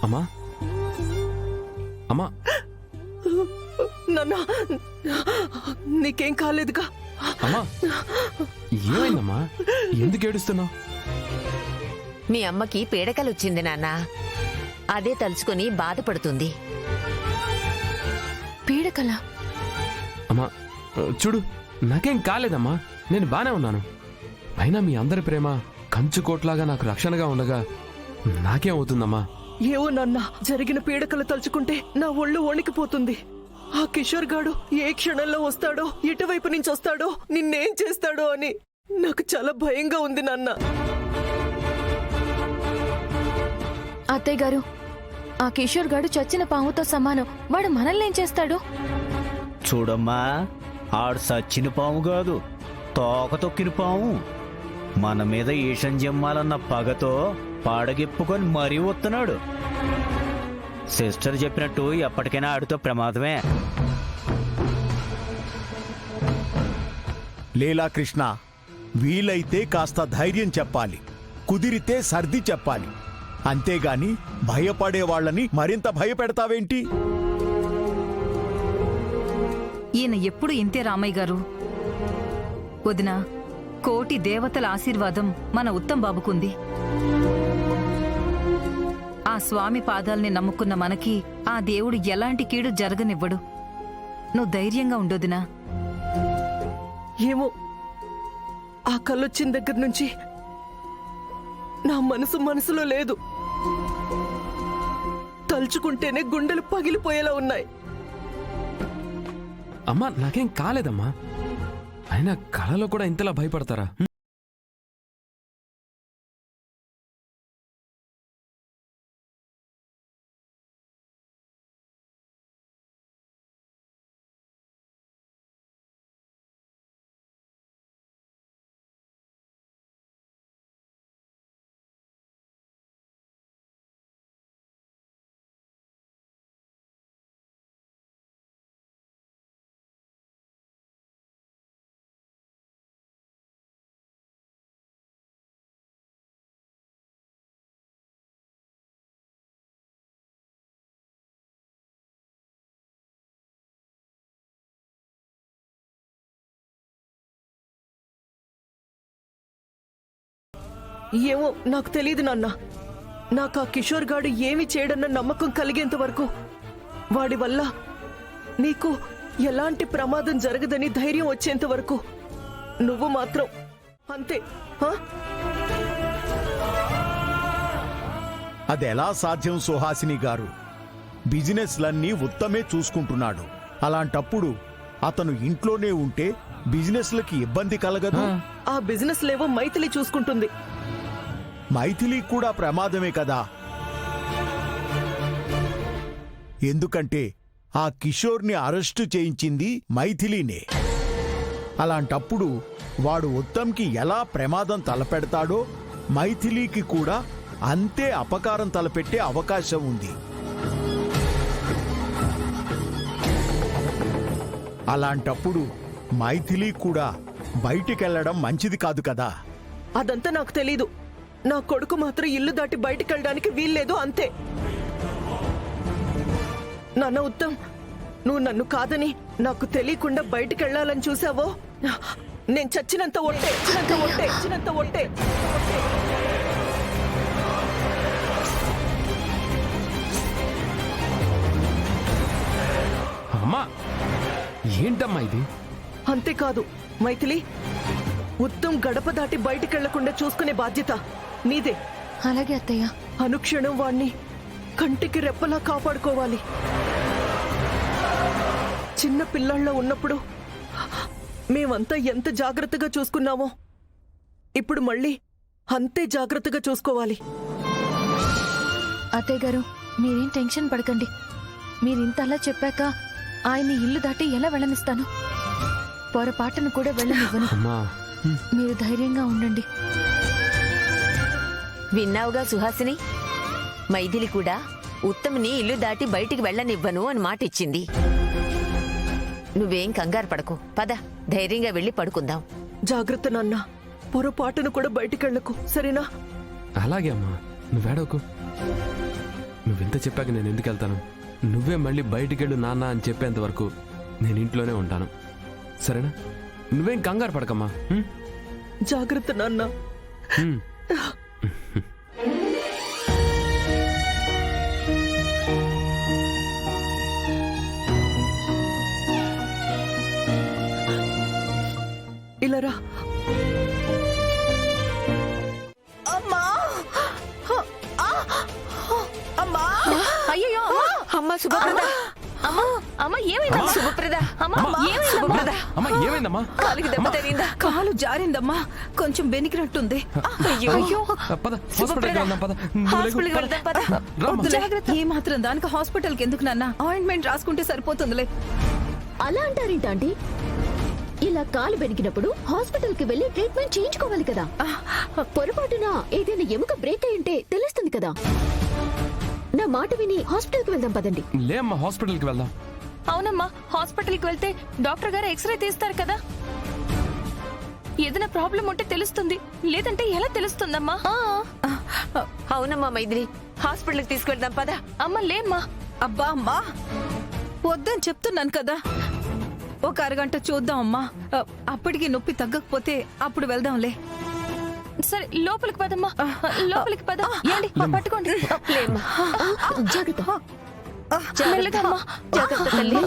అమ్మా అమ్మా నాన్న నీకేం కాలేదుగా? అమ్మా ఏమైందమ్మా? ఎందుకు ఏడుస్తున్నావు? మీ అమ్మకి పీడకలొచ్చింది నాన్న, అదే తలుచుకుని బాధపడుతుంది. పీడకల? అమ్మా చూడు, నాకేం కాలేదమ్మా, నేను బానే ఉన్నాను. అయినా మీ అందరి ప్రేమ కంచుకోట్లాగా నాకు రక్షణగా ఉండగా నాకేం అవుతుందమ్మా? ఏవో నాన్న, జరిగిన పీడకలు తలుచుకుంటే నా ఒళ్ళు వణికిపోతుంది. ఆ కిషోర్ గాడు ఏ క్షణంలో వస్తాడో, ఎటువైపు నుంచి వస్తాడో, నిన్నేం చేస్తాడో అని నాకు చాలా భయంగా ఉంది నాన్న. అత్తయ్య గారు, ఆ కిషోర్ గాడు చచ్చిన పాముతో సమానం. వాడు మనల్ని ఏం చేస్తాడు? చూడమ్మా, ఆడు సచ్చిన పాము కాదు, తోక తొక్కిన పాము. మన మీద ఈశం జమ్మాలన్న పగతో పాడగెప్పుకొని మరీ వస్తున్నాడు. సిస్టర్ చెప్పినట్టు ఎప్పటికైనా ఆడితో ప్రమాదమే. లీలాకృష్ణ, వీలైతే కాస్త ధైర్యం చెప్పాలి, కుదిరితే సర్ది చెప్పాలి. అంతేగాని భయపడే వాళ్ళని మరింత భయపెడతావేంటి? ఈయన ఎప్పుడు ఇంతే రామయ్య గారు. వదిన, కోటి దేవతల ఆశీర్వాదం మన ఉత్తమ్ బాబుకుంది. ఆ స్వామి పాదాల్ని నమ్ముకున్న మనకి ఆ దేవుడు ఎలాంటి కీడు జరగనివ్వడు. నువ్వు ధైర్యంగా ఉండొదినా. ఏమో, ఆ కళ్ళొచ్చిన దగ్గర నుంచి నా మనసులో లేదు. తలుచుకుంటేనే గుండెలు పగిలిపోయేలా ఉన్నాయి. అమ్మా నాకేం కాలేదమ్మా, అయినా కళలో కూడా ఇంతలా భయపడతారా? ఏమో నాకు తెలియదు నాన్న. నాకు ఆ కిషోర్ గాడు ఏమి చేయడన్న నమ్మకం కలిగేంత వరకు, వాడి వల్ల నీకు ఎలాంటి ప్రమాదం జరగదని ధైర్యం వచ్చేంత వరకు నువ్వు మాత్రం అంతే. అదెలా సాధ్యం సుహాసిని గారు? బిజినెస్లన్నీ ఉత్తమే చూసుకుంటున్నాడు. అలాంటప్పుడు అతను ఇంట్లోనే ఉంటే బిజినెస్లకి ఇబ్బంది కలగదు. ఆ బిజినెస్ లేవో మైథిలి చూసుకుంటుంది. మైథిలి కూడా ప్రమాదమే కదా. ఎందుకంటే ఆ కిషోర్ని అరెస్టు చేయించింది మైథిలీనే. అలాంటప్పుడు వాడు ఉత్తమ్కి ఎలా ప్రమాదం తలపెడతాడో మైథిలీకి కూడా అంతే అపకారం తలపెట్టే అవకాశం ఉంది. అలాంటప్పుడు మైథిలి కూడా బయటికెళ్లడం మంచిది కాదు కదా. అదంతా నాకు తెలీదు. నా కొడుకు మాత్రం ఇల్లు దాటి బయటికెళ్ళడానికి వీల్లేదు, అంతే. నాన్న ఉత్తమ్, నువ్వు నన్ను కాదని నాకు తెలియకుండా బయటికెళ్లాలని చూసావో, నేను చచ్చినంత ఒట్టే. అమ్మా ఏంటమ్మా ఇది? అంతేకాదు మైథిలి, ఉత్తమ్ గడప దాటి బయటికెళ్లకుండా చూసుకునే బాధ్యత నీదే. అలాగే అత్తయ్య. అనుక్షణం వాణ్ణి కంటికి రెప్పలా కాపాడుకోవాలి. చిన్న పిల్లల్లో ఉన్నప్పుడు మేమంతా ఎంత జాగ్రత్తగా చూసుకున్నామో ఇప్పుడు మళ్ళీ అంతే జాగ్రత్తగా చూసుకోవాలి. అత్తయ్య గారు, మీరేం టెన్షన్ పడకండి. మీరింతలా చెప్పాక ఆయన్ని ఇల్లు దాటి ఎలా వెళ్ళనిస్తాను? పొరపాటును కూడా వెళ్ళనివ్వను. మీరు ధైర్యంగా ఉండండి. విన్నావుగా సుహాసిని, మైథిలి కూడా ఉత్తమ్ని ఇల్లు దాటి బయటికి వెళ్ళనివ్వను అని మాటిచ్చింది. నువ్వేం కంగారు పడకు, పద ధైర్యంగా వెళ్ళి పడుకుందాం. జాగ్రత్త నాన్న, పొరపాటును కూడా బయటికెళ్లకు, సరేనా? అలాగే అమ్మా, నువ్వేడోకు. నువ్వింత చెప్పాక నేను ఎందుకు వెళ్తాను? నువ్వే మళ్ళీ బయటికెళ్ళు నాన్న అని చెప్పేంత వరకు నేను ఇంట్లోనే ఉంటాను, సరేనా? నువ్వేం కంగారు పడకమ్మా. జాగ్రత్త నాన్న. హ్మ్. ఇలా రా. అమ్మా! అమ్మా! అయ్యో అమ్మ శుభప్రద, అమ్మ ఏమైందమ్మా? శుభప్రద, అమ్మ ఏమైందమ్మా? అమ్మా ఏమైందమ్మా? కాలికి దెబ్బ తగిలిందా? కాలు జారిందమ్మా, కొంచెం బెనికినట్టుంది. అయ్యో పద హాస్పిటల్కి వెళ్దాం, పద. నువ్వు లేకు, హాస్పిటల్కి పద. వెళ్దాం పద. రామ్మా. ఏ మాత్రం దానికి హాస్పిటల్కి ఎందుకు నాన్న? ఆయింట్మెంట్ రాసుకుంటే సరిపోతుందిలే. అలా అంటారేంటి ఆంటీ? ఇలా కాలు బెనికినప్పుడు హాస్పిటల్ కి వెళ్లి ట్రీట్మెంట్ చేయించుకోవాలి కదా. పొరపాటున ఏదైనా ఎముక బ్రేక్ అయి ఉంటే తెలుస్తుంది కదా. నా మాట విని హాస్పిటల్ కి వెళ్దాం పదండి. లేమ్మా, హాస్పిటల్కి వెళ్దాం. అవునమ్మా, హాస్పిటల్కి వెళ్తే డాక్టర్ గారు ఎక్స్రే తీస్తారు కదా. ఏదైనా ప్రాబ్లం ఉంటే తెలుస్తుంది, లేదంటే ఎలా తెలుస్తుందమ్మా? అవునమ్మా మైథిలి, హాస్పిటల్కి తీసుకెళ్దాం పద. అమ్మ లేమ్మా. అబ్బా అమ్మా, వద్దని చెప్తున్నాను కదా. ఒక అరగంట చూద్దాం అమ్మా. అప్పటికి నొప్పి తగ్గకపోతే అప్పుడు వెళ్దాంలే. సరే లోపలికి పదమ్మా, లోపలికి పద. ఏండి పట్టుకోండి. లేమ్మా, జాగ్రత్త. మెల్లగా అమ్మా. జాగ్రత్త తల్లి.